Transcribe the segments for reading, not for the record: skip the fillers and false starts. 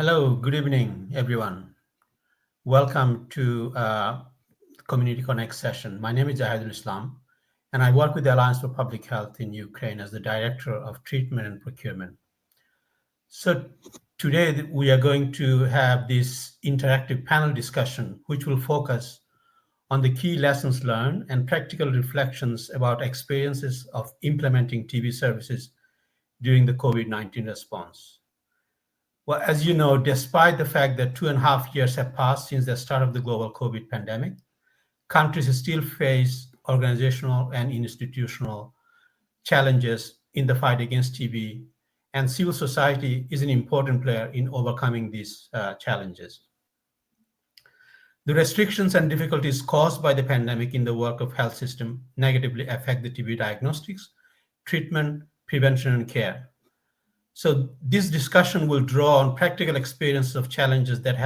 Hello, good evening, everyone. Welcome to Community Connect session. My name is Jahidul Islam, and I work with the Alliance for Public Health in Ukraine as the Director of Treatment and Procurement. So today we are going to have this interactive panel discussion, which will focus on the key lessons learned and practical reflections about experiences of implementing TB services during the COVID-19 response. Well, as you know, despite the fact that 2.5 years have passed since the start of the global COVID pandemic, countries still face organizational and institutional challenges in the fight against TB, and civil society is an important player in overcoming these challenges. The restrictions and difficulties caused by the pandemic in the work of health system negatively affect the TB diagnostics, treatment, prevention, and care. So this discussion will draw on practical experiences of challenges that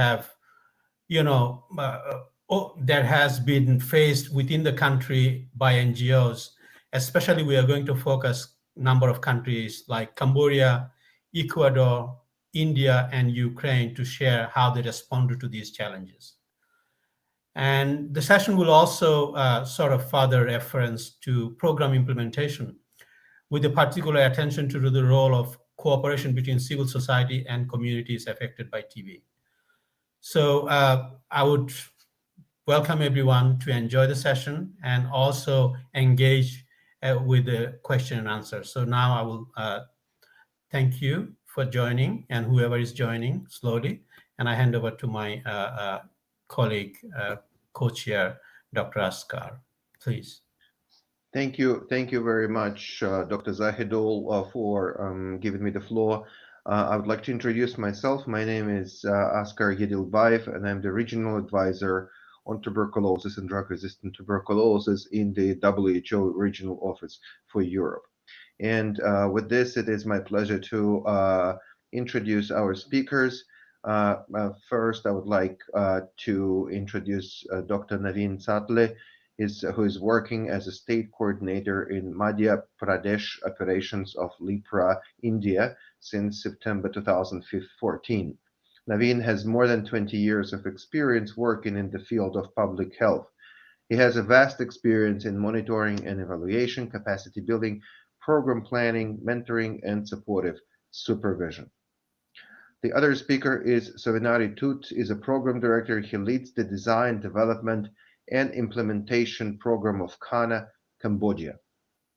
that has been faced within the country by NGOs. Especially, we are going to focus number of countries like Cambodia, Ecuador, India, and Ukraine to share how they responded to these challenges. And the session will also sort of further reference to program implementation with a particular attention to the role of cooperation between civil society and communities affected by TB. So I would welcome everyone to enjoy the session and also engage with the question and answer. So now I will thank you for joining and whoever is joining slowly. And I hand over to my colleague, co-chair, Dr. Askar. Please. Thank you very much, Dr. Zahidul, for giving me the floor. I would like to introduce myself. My name is Askar Yedilbayev, and I'm the regional advisor on tuberculosis and drug-resistant tuberculosis in the WHO Regional Office for Europe. And with this, it is my pleasure to introduce our speakers. First, I would like to introduce Dr. Naveen Satle, who is working as a state coordinator in Madhya Pradesh operations of Lipra, India, since September 2014. Naveen has more than 20 years of experience working in the field of public health. He has a vast experience in monitoring and evaluation, capacity building, program planning, mentoring, and supportive supervision. The other speaker is Sovinari Tut, is a program director. He leads the design, development, and implementation program of Ghana, Cambodia.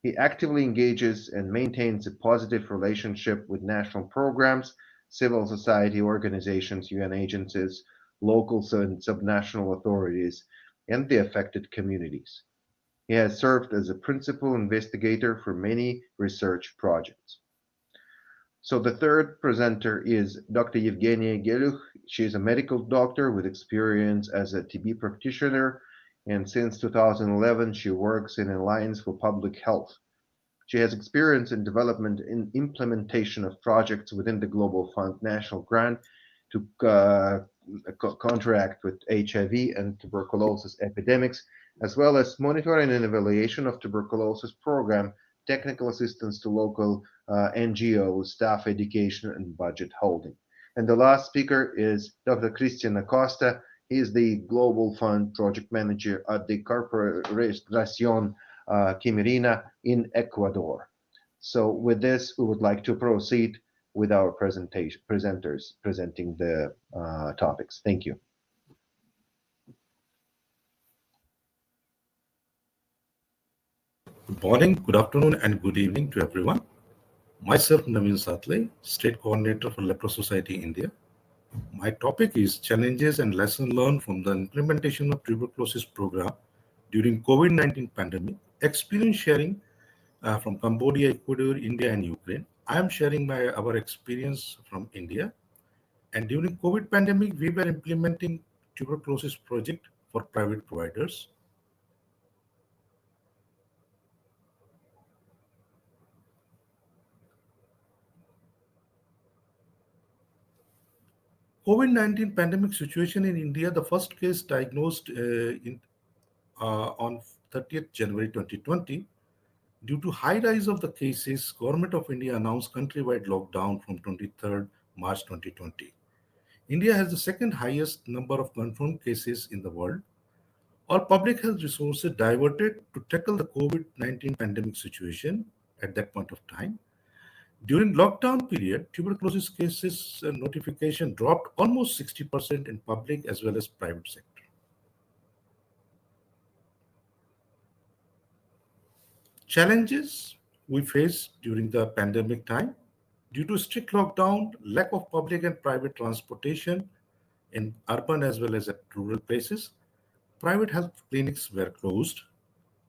He actively engages and maintains a positive relationship with national programs, civil society organizations, UN agencies, local and subnational authorities, and the affected communities. He has served as a principal investigator for many research projects. So the third presenter is Dr. Yevgenia Geluch. She is a medical doctor with experience as a TB practitioner, and since 2011, she works in Alliance for Public Health. She has experience in development and implementation of projects within the Global Fund National Grant to contract with HIV and tuberculosis epidemics, as well as monitoring and evaluation of tuberculosis program, technical assistance to local NGOs, staff education, and budget holding. And the last speaker is Dr. Christian Acosta. He is the Global Fund Project Manager at the Corporación Quimerina in Ecuador. So with this, we would like to proceed with our presenters presenting the topics. Thank you. Good morning, good afternoon, and good evening to everyone. Myself, Naveen Satle, State Coordinator for Leper Society India. My topic is challenges and lessons learned from the implementation of tuberculosis program during COVID-19 pandemic, experience sharing from Cambodia, Ecuador, India, and Ukraine. I am sharing our experience from India. And during COVID pandemic, we were implementing tuberculosis project for private providers. COVID-19 pandemic situation in India, the first case diagnosed on 30th January 2020. Due to high rise of the cases, Government of India announced countrywide lockdown from 23rd March 2020. India has the second highest number of confirmed cases in the world. All public health resources diverted to tackle the COVID-19 pandemic situation at that point of time. During lockdown period, tuberculosis cases notification dropped almost 60% in public as well as private sector. Challenges we faced during the pandemic time due to strict lockdown, lack of public and private transportation in urban as well as at rural places, private health clinics were closed.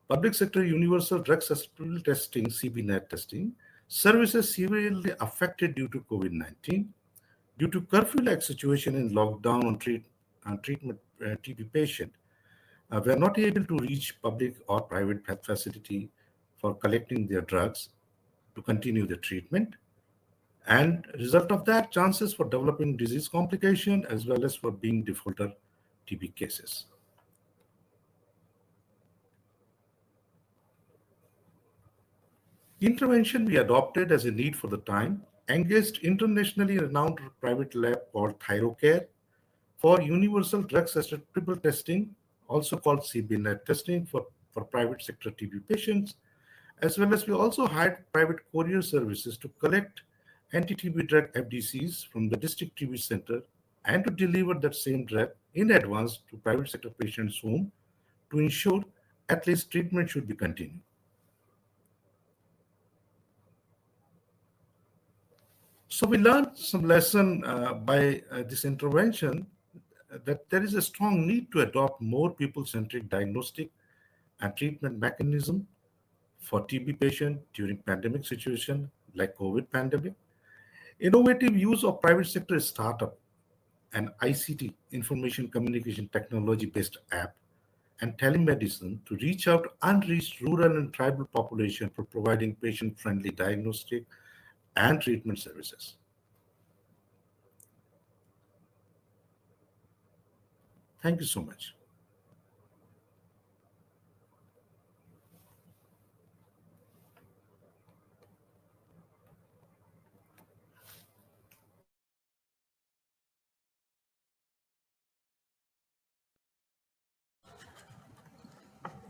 Public sector universal drug susceptibility testing, CBNAT testing, services severely affected due to COVID-19. Due to curfew-like situation in lockdown on treatment TB patient, were not able to reach public or private health facility for collecting their drugs to continue the treatment. And result of that, chances for developing disease complication as well as for being defaulter TB cases. The intervention we adopted as a need for the time engaged internationally renowned private lab called ThyroCare for universal drug susceptible testing, also called CBNAT testing for private sector TB patients, as well as we also hired private courier services to collect anti-TB drug FDCs from the district TB center and to deliver that same drug in advance to private sector patients' home to ensure at least treatment should be continued. So we learned some lesson by this intervention that there is a strong need to adopt more people-centric diagnostic and treatment mechanism for TB patient during pandemic situation like COVID pandemic. Innovative use of private sector startup and ICT, information communication technology-based app, and telemedicine to reach out to unreached rural and tribal population for providing patient-friendly diagnostic and treatment services. Thank you so much.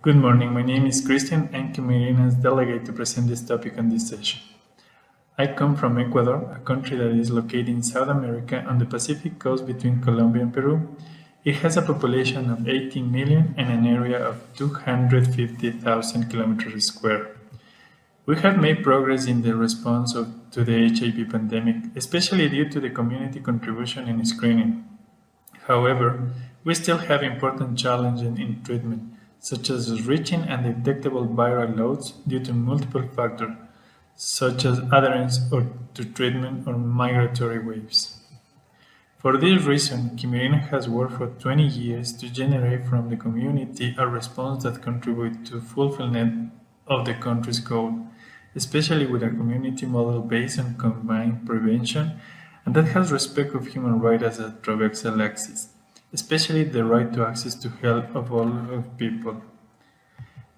Good morning, my name is Christian and Cameroonians delegate to present this topic on this session. I come from Ecuador, a country that is located in South America on the Pacific coast between Colombia and Peru. It has a population of 18 million and an area of 250,000 kilometers square. We have made progress in the response to the HIV pandemic, especially due to the community contribution in screening. However, we still have important challenges in treatment, such as reaching undetectable viral loads due to multiple factors, such as adherence to treatment or migratory waves. For this reason, Cameroon has worked for 20 years to generate from the community a response that contributes to fulfillment of the country's goal, especially with a community model based on combined prevention and that has respect of human rights as a transversal axis, especially the right to access to health of all of people.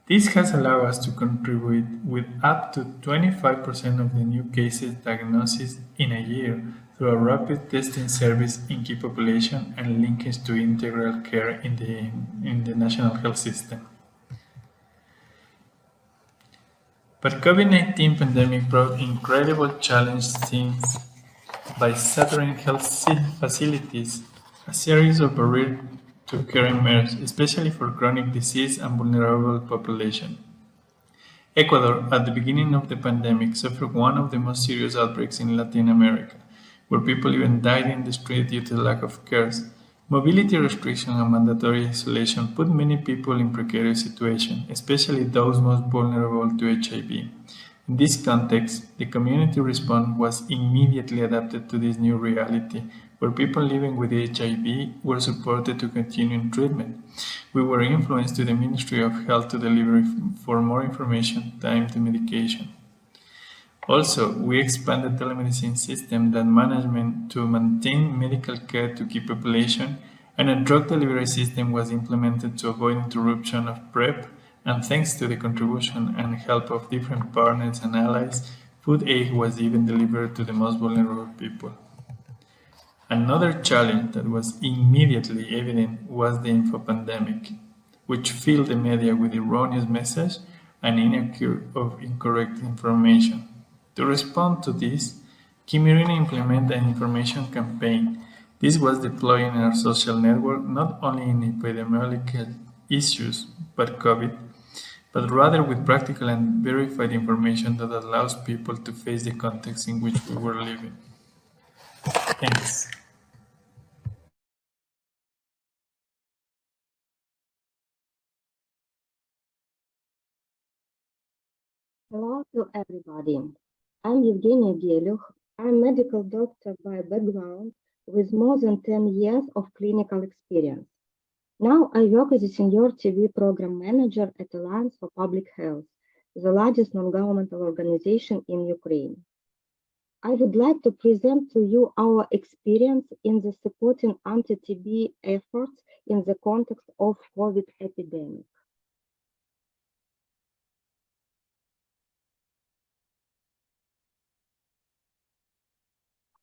This has allowed us to contribute with up to 25% of the new cases diagnosis in a year through a rapid testing service in key population and linkage to integral care in the national health system. But COVID-19 pandemic brought incredible challenges by shattering health facilities, a series of barriers to care emerged, especially for chronic disease and vulnerable population. Ecuador, at the beginning of the pandemic, suffered one of the most serious outbreaks in Latin America, where people even died in the street due to the lack of cares. Mobility restriction and mandatory isolation put many people in precarious situations, especially those most vulnerable to HIV. In this context, the community response was immediately adapted to this new reality, where people living with HIV were supported to continue in treatment. We were influenced to the Ministry of Health to deliver for more information, time to medication. Also, we expanded telemedicine system that management to maintain medical care to key population, and a drug delivery system was implemented to avoid interruption of PrEP, and thanks to the contribution and help of different partners and allies, food aid was even delivered to the most vulnerable people. Another challenge that was immediately evident was the info pandemic, which filled the media with erroneous messages and inaccurate or incorrect information. To respond to this, Kimirina implemented an information campaign. This was deployed in our social network not only in epidemiological issues, but COVID, but rather with practical and verified information that allows people to face the context in which we were living. Thanks. Hello to everybody. I'm Evgenia Geluch. I'm medical doctor by background with more than 10 years of clinical experience. Now I work as a senior TB program manager at Alliance for Public Health, the largest non-governmental organization in Ukraine. I would like to present to you our experience in the supporting anti-TB efforts in the context of COVID epidemic.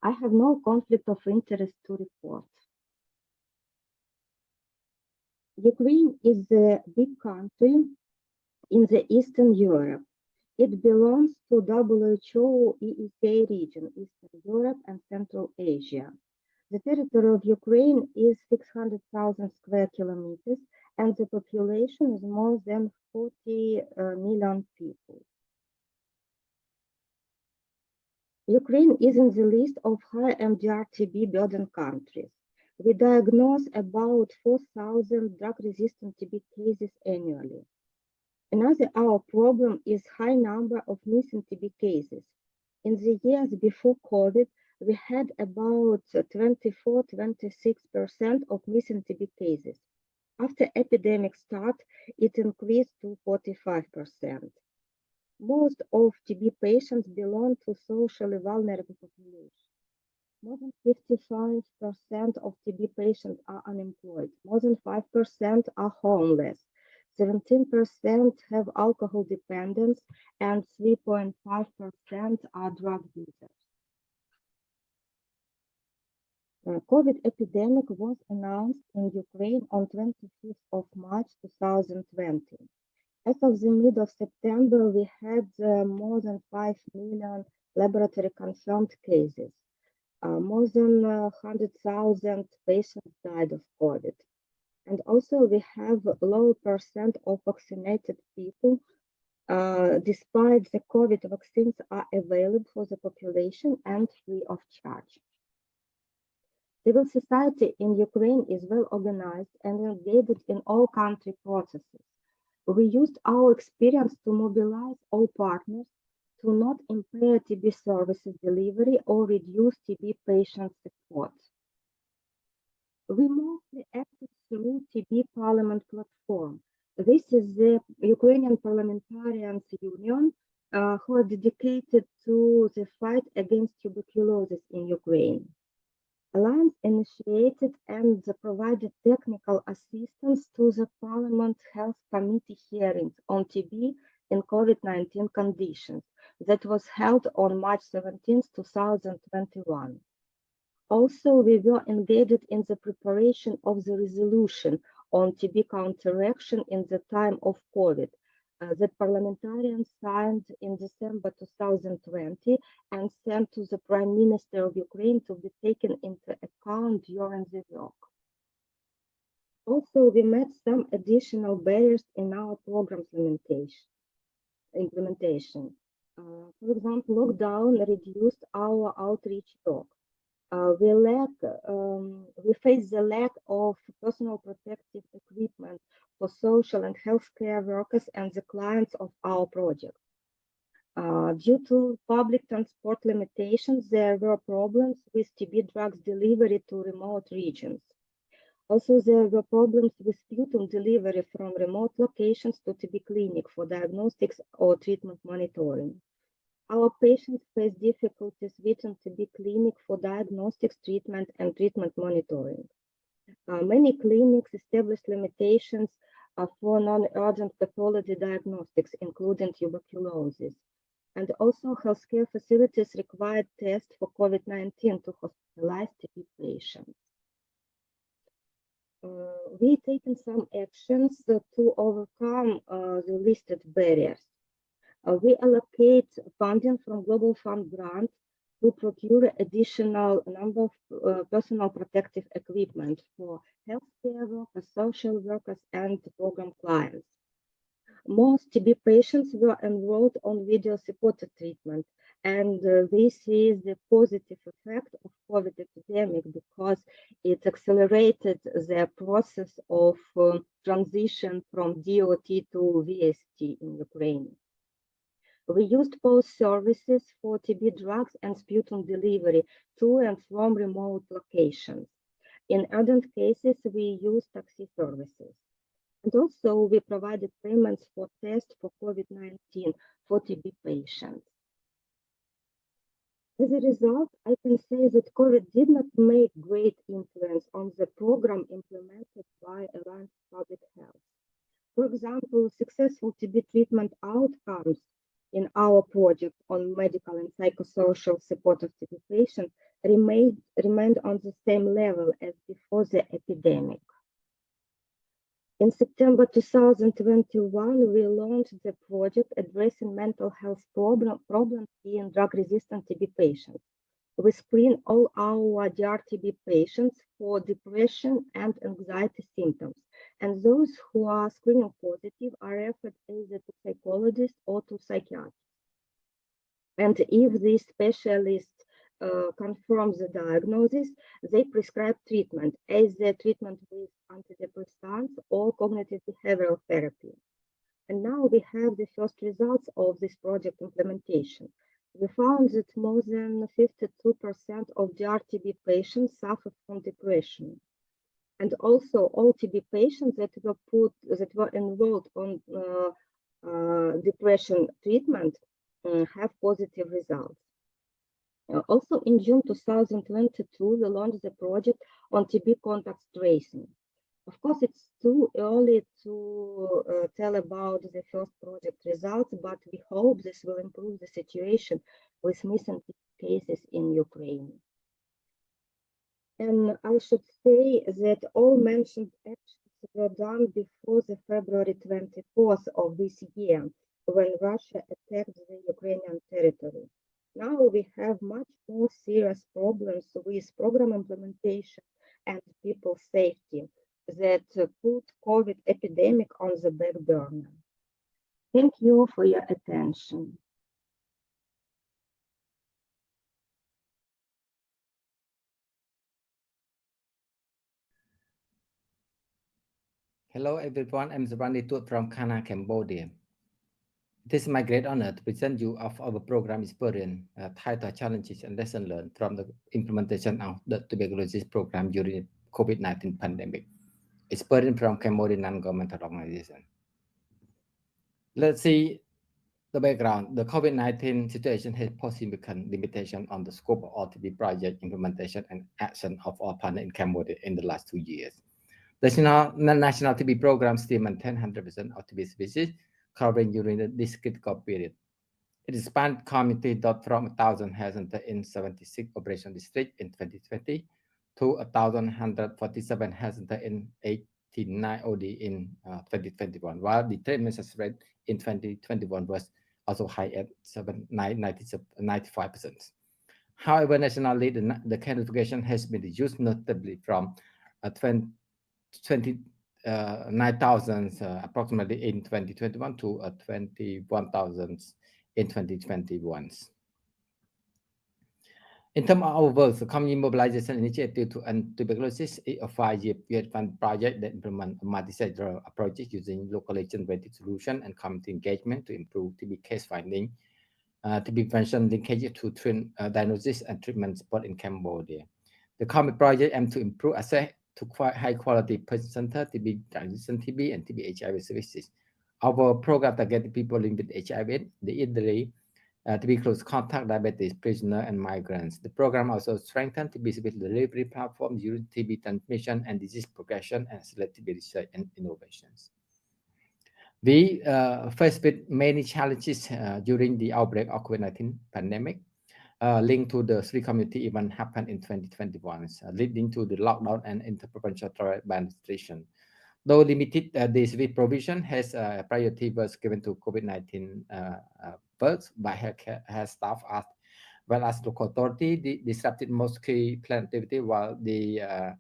I have no conflict of interest to report. Ukraine is a big country in the Eastern Europe. It belongs to WHO EEA region, Eastern Europe and Central Asia. The territory of Ukraine is 600,000 square kilometers and the population is more than 40 million people. Ukraine is in the list of high MDR TB burden countries. We diagnose about 4,000 drug-resistant TB cases annually. Another our problem is high number of missing TB cases. In the years before COVID, we had about 24-26% of missing TB cases. After epidemic start, it increased to 45%. Most of TB patients belong to socially vulnerable population. More than 55% of TB patients are unemployed. More than 5% are homeless. 17% have alcohol dependence, and 3.5% are drug users. The COVID epidemic was announced in Ukraine on 25th of March 2020. As of the mid of September, we had more than 5 million laboratory confirmed cases. More than 100,000 patients died of COVID. And also we have a low percent of vaccinated people, despite the COVID vaccines are available for the population and free of charge. Civil society in Ukraine is well organized and engaged in all country processes. We used our experience to mobilize all partners to not impair TB services delivery or reduce TB patient support. We mostly acted through TB Parliament platform. This is the Ukrainian Parliamentarians Union who are dedicated to the fight against tuberculosis in Ukraine. Alliance initiated and provided technical assistance to the Parliament Health Committee hearings on TB in COVID-19 conditions that was held on March 17, 2021. Also, we were engaged in the preparation of the resolution on TB counteraction in the time of COVID that parliamentarians signed in December 2020 and sent to the Prime Minister of Ukraine to be taken into account during the work. Also, we met some additional barriers in our program implementation. For example, lockdown reduced our outreach work. We face the lack of personal protective equipment for social and healthcare workers and the clients of our project. Due to public transport limitations, there were problems with TB drugs delivery to remote regions. Also, there were problems with sputum delivery from remote locations to TB clinic for diagnostics or treatment monitoring. Our patients face difficulties reaching TB clinic for diagnostics, treatment, and treatment monitoring. Many clinics established limitations for non-urgent pathology diagnostics, including tuberculosis. And also healthcare facilities required tests for COVID-19 to hospitalized TB patients. We've taken some actions to overcome the listed barriers. We allocate funding from Global Fund grant to procure additional number of personal protective equipment for healthcare workers, social workers, and program clients. Most TB patients were enrolled on video-supported treatment, and this is the positive effect of COVID epidemic because it accelerated the process of transition from DOT to VST in Ukraine. We used both services for TB drugs and sputum delivery to and from remote locations. In urgent cases, we used taxi services. And also, we provided payments for tests for COVID-19 for TB patients. As a result, I can say that COVID did not make great influence on the program implemented by Alliance Public Health. For example, successful TB treatment outcomes in our project on medical and psychosocial support of TB patients remained on the same level as before the epidemic. In September 2021, we launched the project addressing mental health problems in drug-resistant TB patients. We screen all our DRTB patients for depression and anxiety symptoms, and those who are screening positive are referred either to psychologists or to psychiatrists. And if these specialists confirm the diagnosis, they prescribe treatment, as the treatment with antidepressants or cognitive behavioral therapy. And now we have the first results of this project implementation. We found that more than 52% of DRTB patients suffer from depression. And also all TB patients that were enrolled on depression treatment have positive results. Also in June 2022, we launched the project on TB contact tracing. Of course, it's too early to tell about the first project results, but we hope this will improve the situation with missing cases in Ukraine. And I should say that all mentioned actions were done before the February 24th of this year, when Russia attacked the Ukrainian territory. Now we have much more serious problems with program implementation and people safety that put COVID epidemic on the back burner. Thank you for your attention. Hello everyone, I'm Zabranitut from Kana, Cambodia. It is my great honor to present you of our program experience, titled Challenges and Lessons Learned from the implementation of the tuberculosis program during the COVID-19 pandemic. Experience from Cambodian non-governmental organization. Let's see the background. The COVID-19 situation has posed significant limitation on the scope of the project implementation and action of our partner in Cambodia in the last 2 years. The national TB program still maintains 100% of TB species covering during this critical period. It expanded community from 1,000 health centers in 76 operational districts in 2020 to 1,147 health centers in 89 OD in 2021, while the treatment success rate in 2021 was also high at 95%. However, nationally, the care notification has been reduced notably from 29,000 approximately in 2021 to 21,000 in 2021. In terms of our work, the community mobilization initiative to end tuberculosis is a 5-year period fund project that implements multi-sectoral approaches using locally generated solution and community engagement to improve TB case finding, TB prevention linkage to diagnosis and treatment support in Cambodia. The community project aims to improve access to high-quality person-centered TB, resistant TB, and TB HIV services. Our program targets people living with HIV, the elderly, TB close contact, diabetes, prisoner, and migrants. The program also strengthens TB service delivery platform during TB transmission and disease progression and select TB research and innovations. We faced with many challenges during the outbreak of COVID-19 pandemic, linked to the three community event happened in 2021, leading to the lockdown and interprovincial travel ban restriction. Though limited, the civil provision has priority was given to COVID-19 births by health staff as well as local authority. Disrupted most key plan activity, while the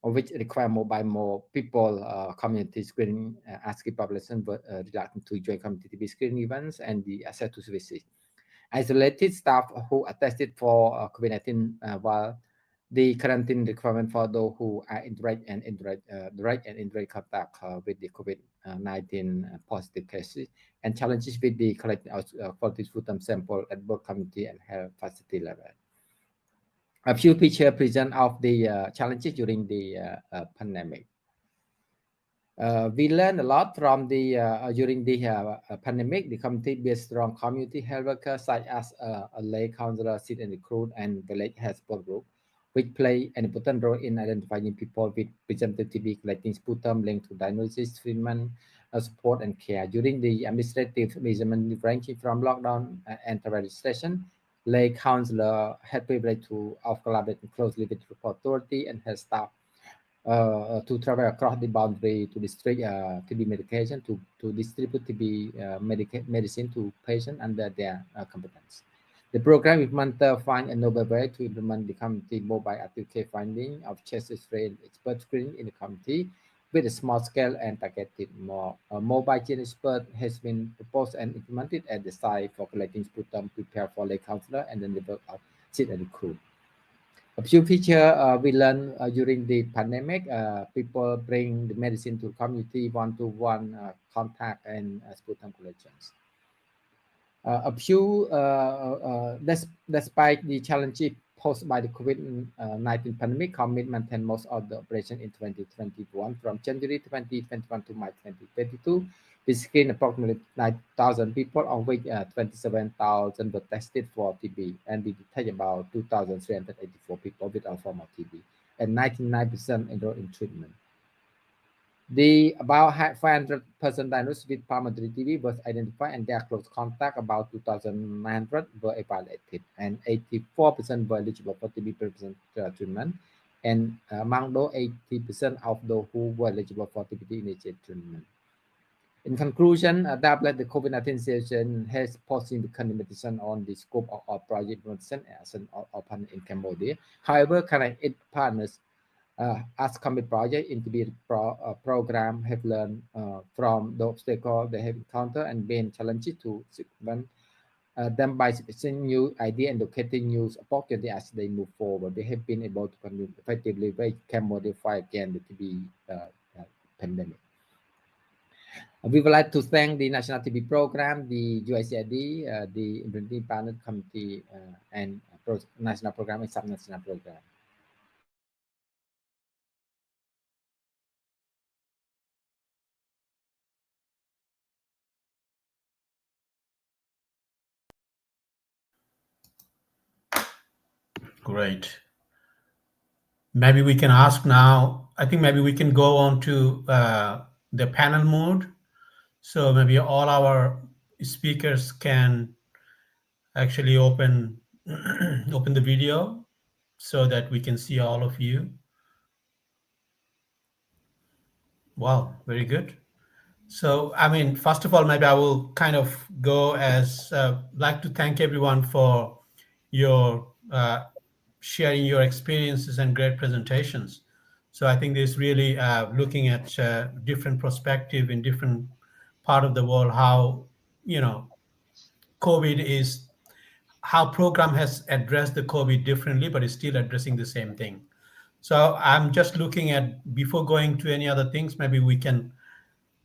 which require more people community screening as key population were reluctant to join community TB screening events and the access to services. Isolated staff who are tested for COVID-19 while the quarantine requirement for those who are in direct and indirect contact with the COVID-19 positive cases, and challenges with the collecting quality food sample at both community and health facility level. A few pictures present of the challenges during the pandemic. We learned a lot from the during the pandemic. The community built strong community health workers such as a lay counselor, sit and recruit, and village health support group, which play an important role in identifying people with presumptive TB, collecting sputum linked to diagnosis, treatment, support, and care. During the administrative measurement ranging from lockdown and travel restriction, lay counselor had privilege to collaborate closely with the authority and health staff to travel across the boundary to distribute TB medication to distribute TB medicine to patients under their competence. The program implementer find a novel way to implement the community mobile active care finding of chest X-ray expert screening in the community with a small scale and targeted more. A mobile gene expert has been proposed and implemented at the site for collecting sputum prepared for lay counselor and then develop of sit and recruit. A few features we learned during the pandemic. People bring the medicine to the community, one-to-one contact and sputum collections. A few, despite the challenges posed by the COVID-19 pandemic, COMMIT maintained most of the operation in 2021 from January 2021 to March 2022. We screened approximately 9,000 people, of which 27,000 were tested for TB, and we detected about 2,384 people with all form of TB, and 99% enrolled in treatment. The about 500 person diagnosed with pulmonary TB was identified, and their close contact, about 2,900, were evaluated, and 84% were eligible for TB treatment, and among those, 80% of those who were eligible for TB initiated treatment. In conclusion, the COVID-19 situation has posed significant limitation on the scope of project implementation as an partner in Cambodia. However, current partners as commit project into the program have learned from the obstacles they have encountered and been challenges to circumvent them by suggesting new idea and locating new opportunity as they move forward. They have been able to contribute effectively with Cambodia fight against the TB pandemic. We would like to thank the National TB Program, the UICID, the Implementing Partner Committee, and National Program and Subnational Program. Great. Maybe we can ask now, I think maybe we can go on to the panel mode. So maybe all our speakers can actually open the video so that we can see all of you. Wow, very good. So, I mean, first of all, maybe I will kind of go as like to thank everyone for your sharing your experiences and great presentations. So I think this really looking at different perspective in different part of the world, how, you know, COVID is, how program has addressed the COVID differently, but is still addressing the same thing. So I'm just looking at, before going to any other things, maybe we can,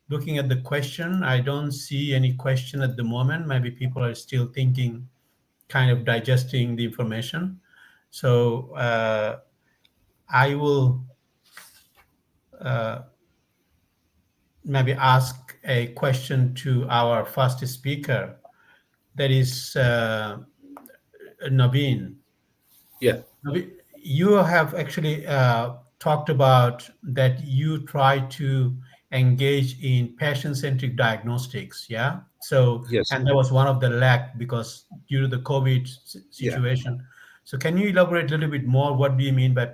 looking at the question, I don't see any question at the moment. Maybe people are still thinking, kind of digesting the information. So I will maybe ask a question to our first speaker, that is Naveen. Yeah. You have actually talked about that you try to engage in patient-centric diagnostics. Yeah. So, Yes. and that was one of the lack because due to the COVID Yeah. situation. So, can you elaborate a little bit more? What do you mean by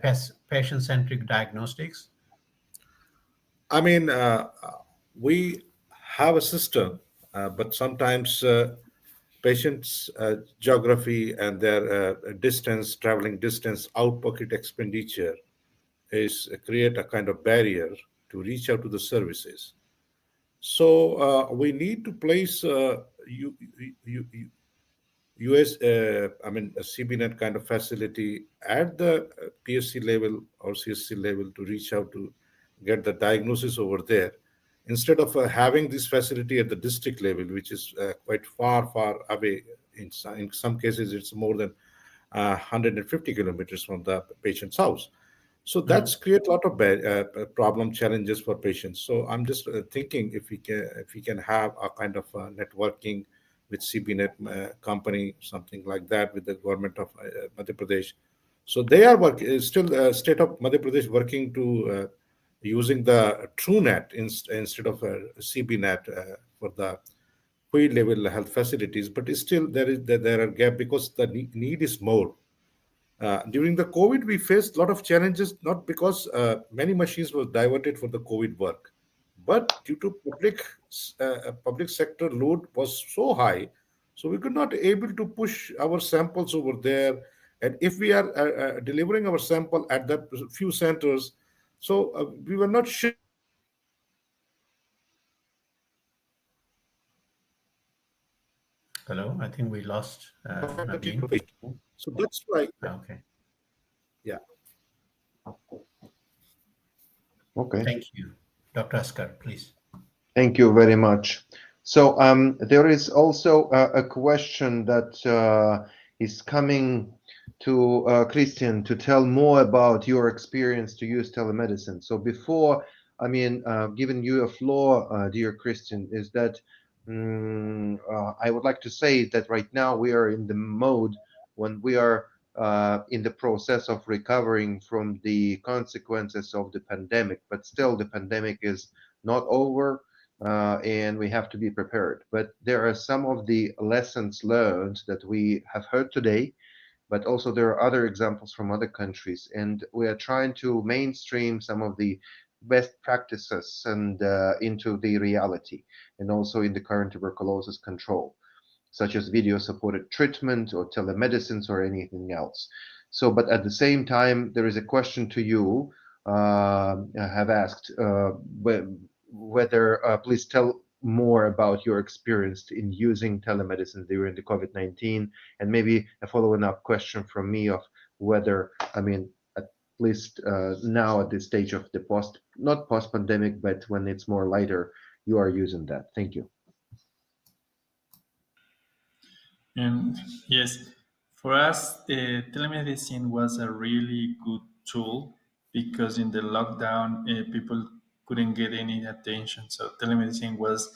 patient-centric diagnostics? I mean, we have a system, but sometimes patients' geography and their distance, traveling distance, out-pocket expenditure is create a kind of barrier to reach out to the services. So we need to place US, I mean, a CBNet kind of facility at the PSC level or CSC level to reach out to get the diagnosis over there, instead of having this facility at the district level, which is quite far away. In some cases, it's more than 150 kilometers from the patient's house. So Mhm. that's create a lot of problem challenges for patients. So I'm just thinking if we can have a kind of networking with CBNet company, something like that, with the government of Madhya Pradesh. So they are still state of Madhya Pradesh working to using the TrueNet instead of CBNet for the field level health facilities. But still there are gap because the need is more. During the COVID, we faced a lot of challenges, not because many machines were diverted for the COVID work, but due to public sector load was so high, so we could not able to push our samples over there. And if we are delivering our sample at that few centers, so we were not sure Hello, I think we lost perfectly Naveen. professional. So that's why, Okay, yeah. Okay. thank you. Dr. Askar, please. Thank you very much. So there is also a question that is coming to Christian to tell more about your experience to use telemedicine. So before, I mean, giving you a floor, dear Christian, is that I would like to say that right now we are in the mode when we are in the process of recovering from the consequences of the pandemic, but still the pandemic is not over, and we have to be prepared. But there are some of the lessons learned that we have heard today, but also there are other examples from other countries, and we are trying to mainstream some of the best practices and into the reality, and also in the current tuberculosis control, such as video supported treatment or telemedicines or anything else. So, but at the same time, there is a question to you. I have asked whether, please tell more about your experience in using telemedicine during the COVID-19, and maybe a following up question from me of whether, I mean, at least now at this stage of the not post pandemic, but when it's more lighter, you are using that. Thank you. And yes, for us, telemedicine was a really good tool because in the lockdown, people couldn't get any attention. So telemedicine was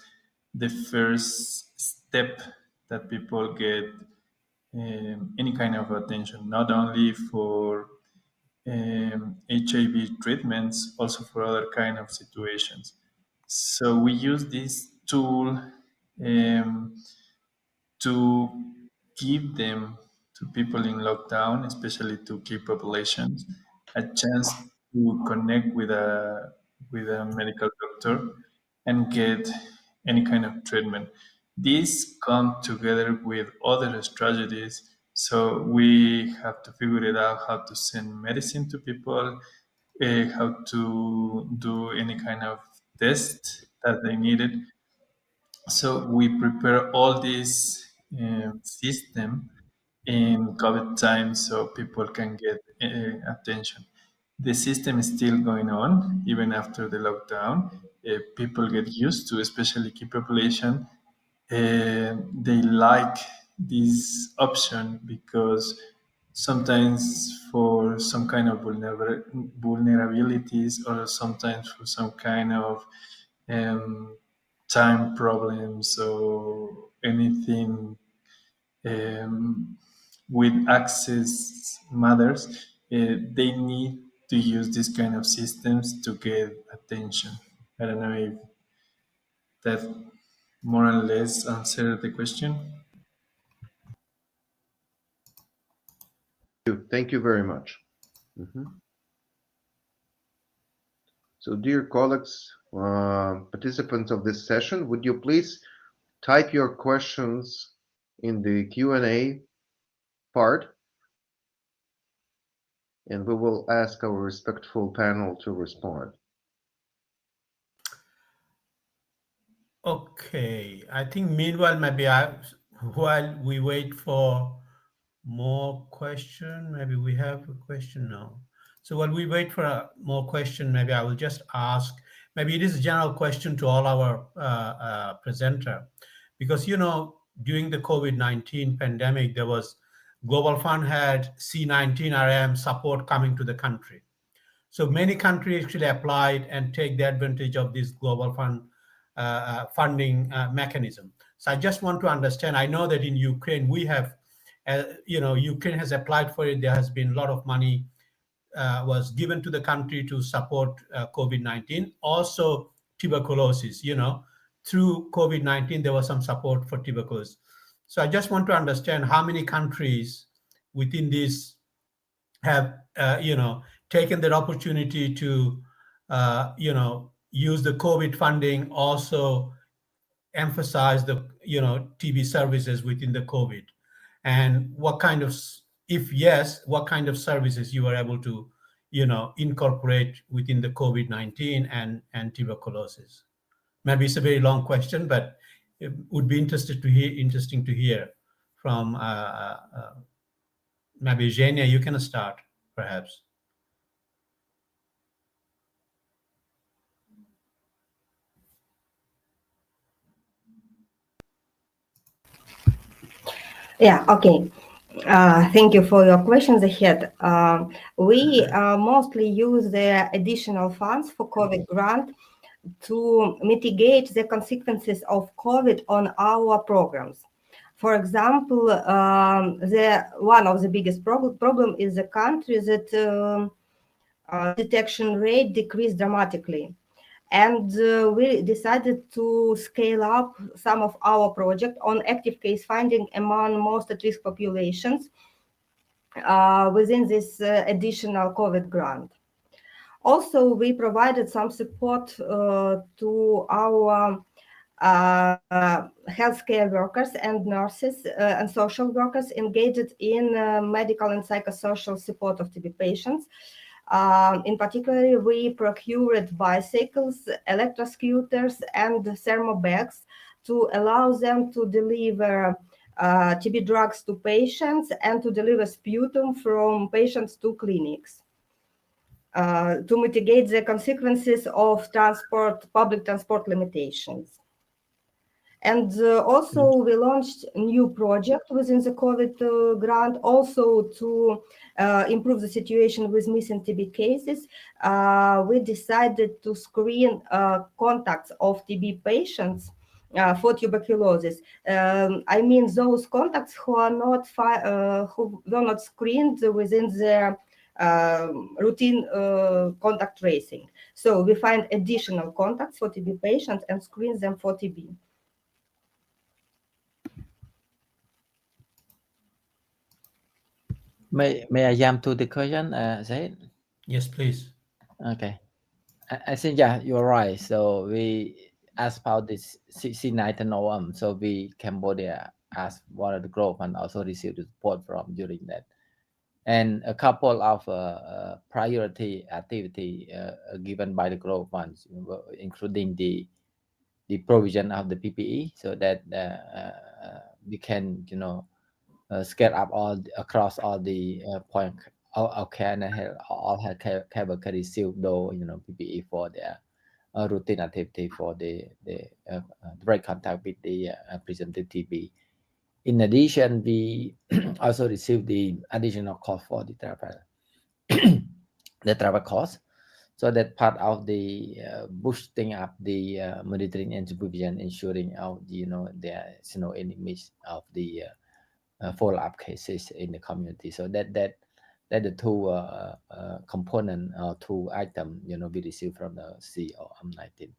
the first step that people get any kind of attention, not only for HIV treatments, also for other kind of situations. So we use this tool um, to give them to people in lockdown, especially to key populations, a chance to connect with a medical doctor and get any kind of treatment. These come together with other strategies. So we have to figure it out how to send medicine to people, how to do any kind of test that they needed. So we prepare all this system in COVID time so people can get attention. The system is still going on even after the lockdown. People get used to, especially key population. They like this option because sometimes for some kind of vulnerabilities or sometimes for some kind of um, time problems or anything um, with access matters, they need to use this kind of systems to get attention. I don't know if that more or less answered the question. Thank you very much. So, dear colleagues, participants of this session, would you please type your questions in the Q&A part, and we will ask our respectful panel to respond. Okay, I think meanwhile, maybe while we wait for more question, maybe we have a question now. So while we wait for more question, maybe I will just ask, maybe it is a general question to all our presenter, because, during the COVID-19 pandemic, there was Global Fund had C19RM support coming to the country. So many countries actually applied and take the advantage of this Global Fund funding mechanism. So I just want to understand, I know that in Ukraine, we have, Ukraine has applied for it. There has been a lot of money was given to the country to support COVID-19. Also tuberculosis, through COVID-19, there was some support for tuberculosis. So I just want to understand how many countries within this have, taken that opportunity to, use the COVID funding, also emphasize the, TB services within the COVID, and what kind of, if yes, what kind of services you were able to, incorporate within the COVID-19 and tuberculosis. Maybe it's a very long question, but it would be interesting to hear from maybe Zhenya, you can start, perhaps. Yeah, okay. Thank you for your questions ahead. We mostly use the additional funds for COVID grant to mitigate the consequences of COVID on our programs. For example, one of the biggest problem is the country that detection rate decreased dramatically. And we decided to scale up some of our project on active case finding among most at-risk populations within this additional COVID grant. Also, we provided some support to our healthcare workers and nurses and social workers engaged in medical and psychosocial support of TB patients. In particular, we procured bicycles, electroscooters, and thermobags to allow them to deliver TB drugs to patients and to deliver sputum from patients to clinics to mitigate the consequences of public transport limitations. And also we launched a new project within the COVID grant also to improve the situation with missing TB cases. We decided to screen contacts of TB patients for tuberculosis. I mean those contacts who are not who were not screened within their routine contact tracing. So we find additional contacts for TB patients and screen them for TB. May I jump to the question, Zaid? Yes, please. Okay. I think, yeah, you're right. So we asked about this C9 so we, Cambodia, asked what are the growth and also received the support from during that. And a couple of priority activity given by the growth funds, including the provision of the PPE, so that we can, scale up across all the point of care and all healthcare can receive though, PPE for their routine activity for the direct contact with the presumptive TB. In addition, we also received the additional cost for the travel, the travel cost. So that part of the boosting up the monitoring and supervision, ensuring out, there is no any miss of the follow-up cases in the community. So that the two component or two item, we received from the CEO 19.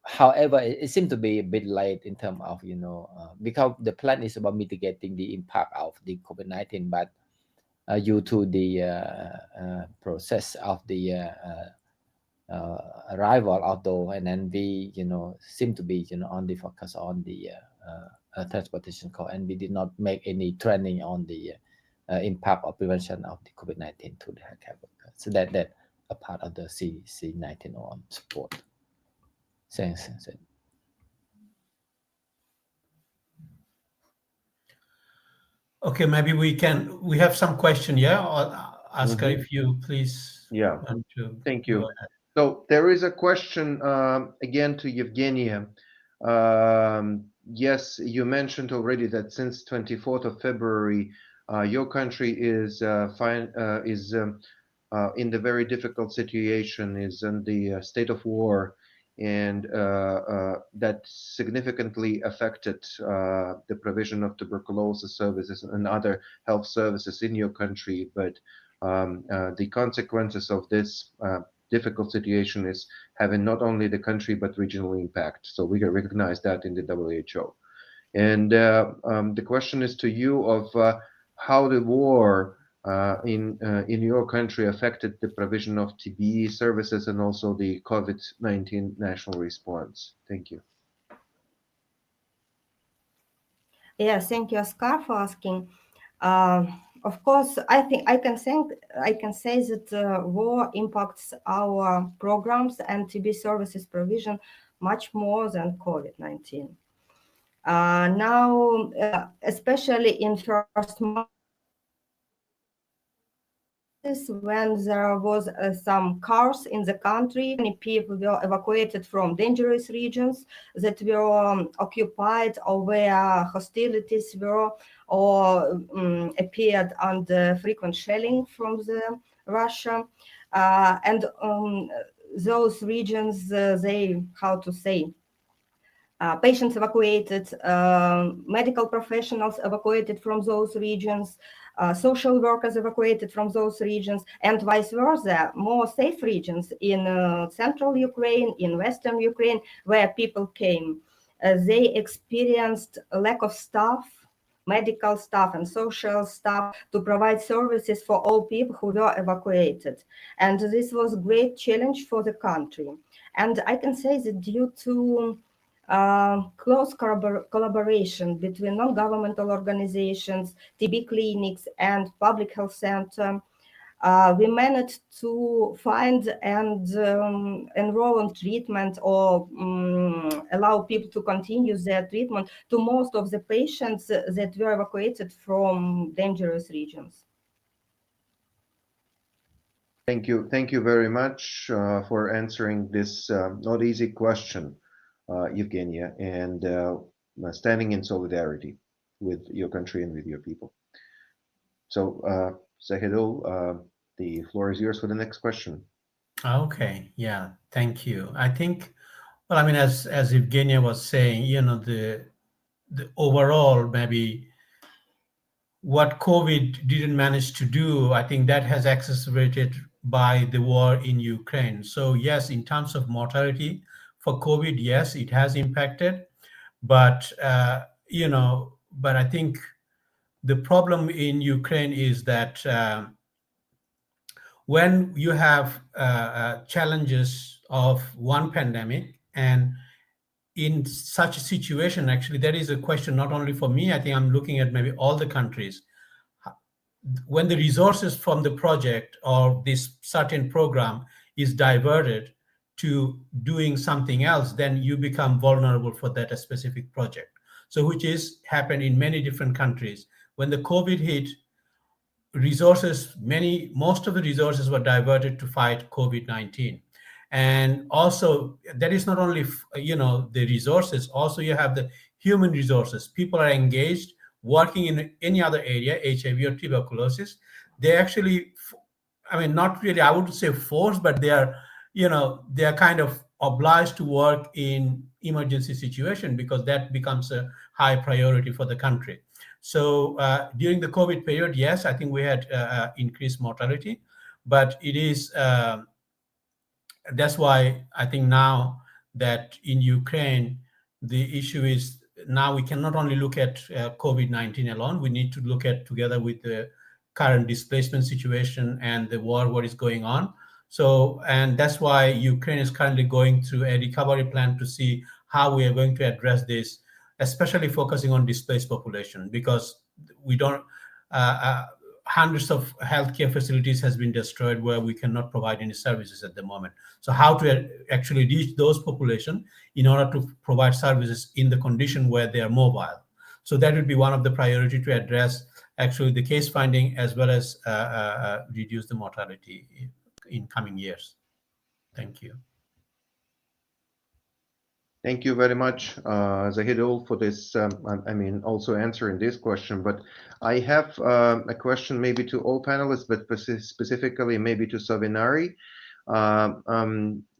However, it seemed to be a bit late in terms of, because the plan is about mitigating the impact of the COVID-19, but due to the process of the arrival outdoor, and then we, seem to be, only focus on the transportation cost, and we did not make any training on the impact of prevention of the COVID-19 to the healthcare workers. So that a part of the C19 on support. Thanks. Okay, maybe we have some question, yeah? Oscar, if you please want to Thank go you. ahead. So there is a question again to Evgenia. Yes, you mentioned already that since 24th of February, your country is in the very difficult situation, is in the state of war, and that significantly affected the provision of tuberculosis services and other health services in your country. But the consequences of this difficult situation is having not only the country but regional impact. So we recognize that in the WHO. And the question is to you of how the war in your country affected the provision of TB services and also the COVID-19 national response. Thank you. Yeah, thank you, Oscar, for asking. Of course, I think I can say that war impacts our programs and TB services provision much more than COVID-19. Now, especially in first months, when there was some chaos in the country, many people were evacuated from dangerous regions that were occupied or where hostilities were or appeared under frequent shelling from the Russia. And those regions, patients evacuated, medical professionals evacuated from those regions, social workers evacuated from those regions, and vice versa. More safe regions in central Ukraine, in western Ukraine, where people came. They experienced a lack of staff, medical staff and social staff to provide services for all people who were evacuated. And this was a great challenge for the country. And I can say that due to close collaboration between non-governmental organizations, TB clinics, and public health center, we managed to find and enroll in treatment or allow people to continue their treatment to most of the patients that were evacuated from dangerous regions. Thank you. Thank you very much for answering this not easy question, Evgenia, and standing in solidarity with your country and with your people. So, Zahidul, the floor is yours for the next question. Okay, yeah, thank you. I think, well, I mean, as Evgenia was saying, the overall maybe what COVID didn't manage to do, I think that has exacerbated by the war in Ukraine. So yes, in terms of mortality for COVID, yes, it has impacted, but but I think the problem in Ukraine is that when you have challenges of one pandemic, and in such a situation, actually, that is a question not only for me. I think I'm looking at maybe all the countries. When the resources from the project or this certain program is diverted to doing something else, then you become vulnerable for that specific project. So which is happened in many different countries. When the COVID hit, most of the resources were diverted to fight COVID-19. And also that is not only the resources, also you have the human resources. People are engaged working in any other area, HIV or tuberculosis. They actually, I mean, not really, I wouldn't say forced, but they are kind of obliged to work in emergency situation because that becomes a high priority for the country. So during the COVID period, yes, I think we had increased mortality, but it is that's why I think now that in Ukraine, the issue is now we can not only look at COVID-19 alone, we need to look at together with the current displacement situation and the war, what is going on. So, and that's why Ukraine is currently going through a recovery plan to see how we are going to address this, especially focusing on displaced population, because we don't, hundreds of healthcare facilities has been destroyed where we cannot provide any services at the moment. So how to actually reach those population in order to provide services in the condition where they are mobile. So that would be one of the priority to address actually the case finding as well as reduce the mortality in coming years. Thank you. Thank you very much, Zahidul, for this. Also answering this question, but I have a question maybe to all panelists, but specifically maybe to Savinari.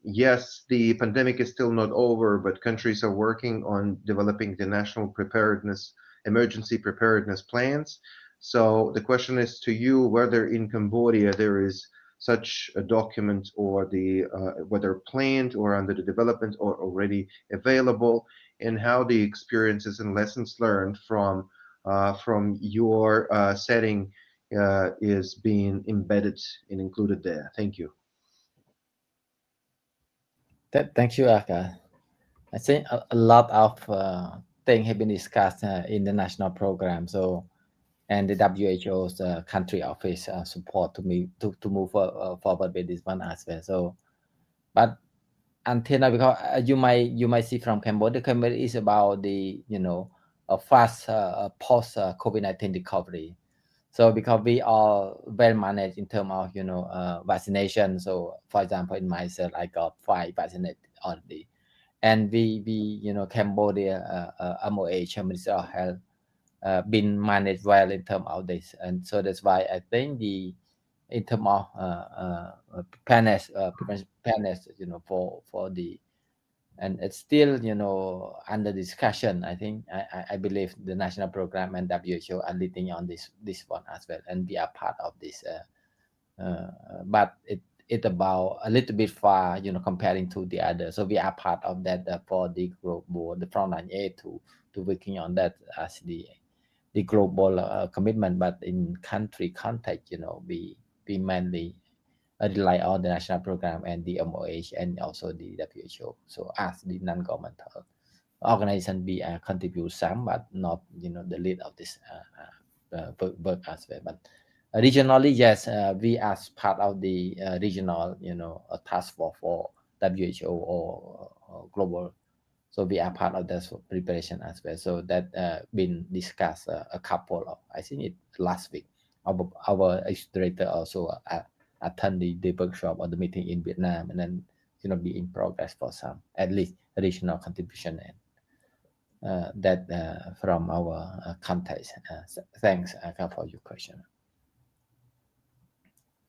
Yes, the pandemic is still not over, but countries are working on developing the national preparedness, emergency preparedness plans. So the question is to you, whether in Cambodia there is such a document, or the whether planned or under the development or already available, and how the experiences and lessons learned from your setting is being embedded and included there. Thank you. Thank you, Aka. I think a lot of things have been discussed in the national program. So, and the WHO's country office support to move forward with this one as well. So, but until now, because you might see from Cambodia is about the a fast post COVID-19 recovery. So because we are well managed in terms of vaccination. So for example, in myself, I got 5 vaccinated already, and we Cambodia MOH, Ministry of Health, been managed well in terms of this, and so that's why I think in terms of preparedness, for the, and it's still under discussion. I think I believe the national program and WHO are leading on this one as well, and we are part of this. But it about a little bit far, comparing to the other. So we are part of that for the global, the frontline aid to working on that as the global commitment. But in country context, we mainly rely on the national program and the MOH and also the WHO. So as the non-governmental organization, we contribute some, but not the lead of this work as well. But regionally, yes, we as part of the regional task force for WHO or global. So we are part of that preparation as well. So that been discussed a couple of, I think it last week. Our administrator also attend the workshop or the meeting in Vietnam, and then be in progress for some at least additional contribution, and that from our context. Thanks, Aka, for your question.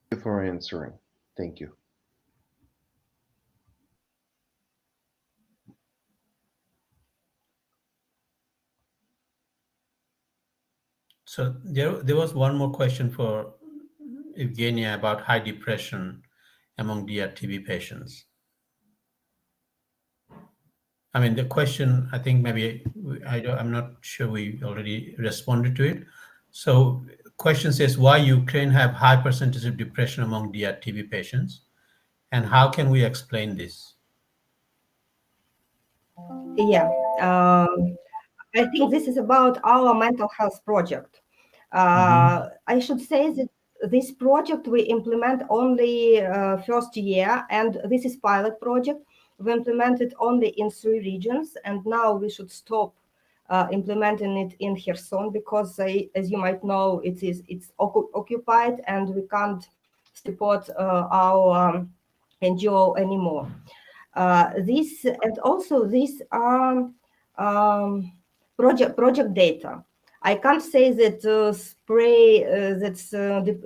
Thank you for answering. Thank you. So there was one more question for Evgenia about high depression among DRTB patients. I mean, the question, I think maybe I'm not sure we already responded to it. So question says, why Ukraine have high percentage of depression among DRTB patients, and how can we explain this? Yeah, I think this is about our mental health project. I should say that this project we implement only first year, and this is pilot project. We implemented only in 3 regions, and now we should stop implementing it in Kherson because, as you might know, it's occupied, and we can't support our NGO anymore. This and also these are project data. I can't say that the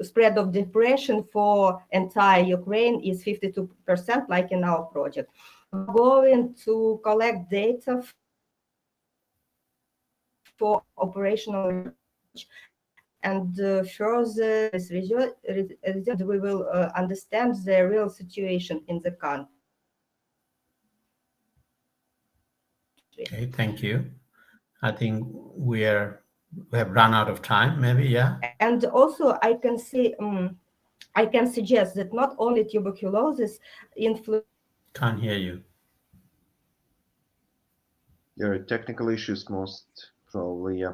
spread of depression for entire Ukraine is 52% like in our project. We're going to collect data for operational research, and further this result, we will understand the real situation in the country. Okay, thank you. I think we have run out of time, maybe, yeah? And also I can see, I can suggest that not only tuberculosis influence. Can't hear you. There are technical issues most probably, yeah.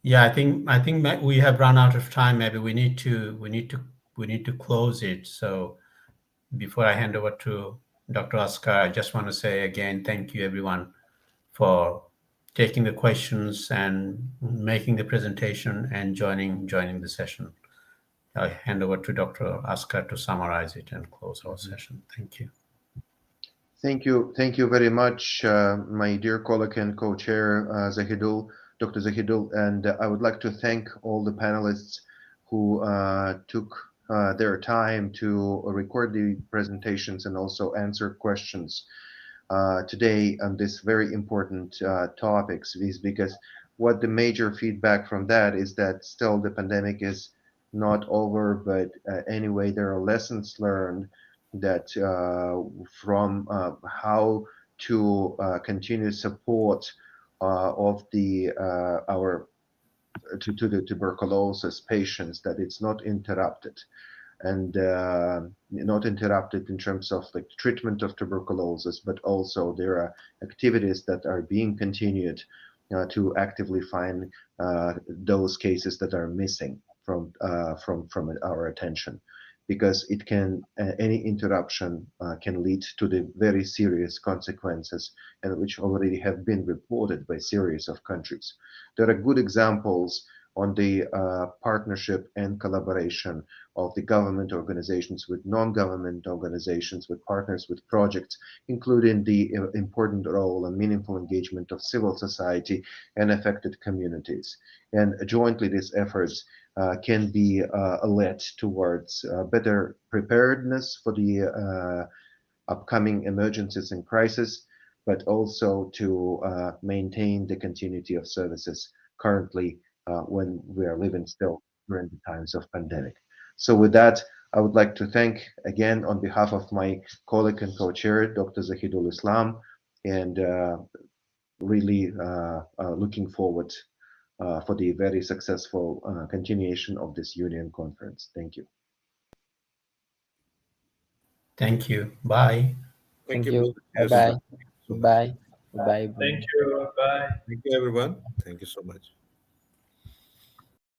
Yeah, I think we have run out of time. Maybe we need to close it. So before I hand over to Dr. Oscar, I just want to say again, thank you everyone for taking the questions and making the presentation and joining the session. I hand over to Dr. Oscar to summarize it and close our session. Thank you. Thank you very much, my dear colleague and co-chair Zahidul, Dr. Zahidul, and I would like to thank all the panelists who took their time to record the presentations and also answer questions today on this very important topics. Is because what the major feedback from that is that still the pandemic is not over, but anyway there are lessons learned that from how to continue support of the our to the tuberculosis patients, that it's not interrupted and not interrupted in terms of like treatment of tuberculosis, but also there are activities that are being continued to actively find those cases that are missing from our attention, because it can any interruption can lead to the very serious consequences, and which already have been reported by series of countries. There are good examples on the partnership and collaboration of the government organizations with non-government organizations, with partners, with projects, including the important role and meaningful engagement of civil society and affected communities. And jointly, these efforts can be led towards better preparedness for the upcoming emergencies and crises, but also to maintain the continuity of services currently when we are living still during the times of pandemic. So with that, I would like to thank again on behalf of my colleague and co-chair, Dr. Zahidul Islam, and really looking forward for the very successful continuation of this union conference. Thank you. Thank you. Bye. Thank you, you. brother. Yes. Bye-bye. So much. Bye. Bye. Thank you. Bye. Thank you, everyone. Thank you so much.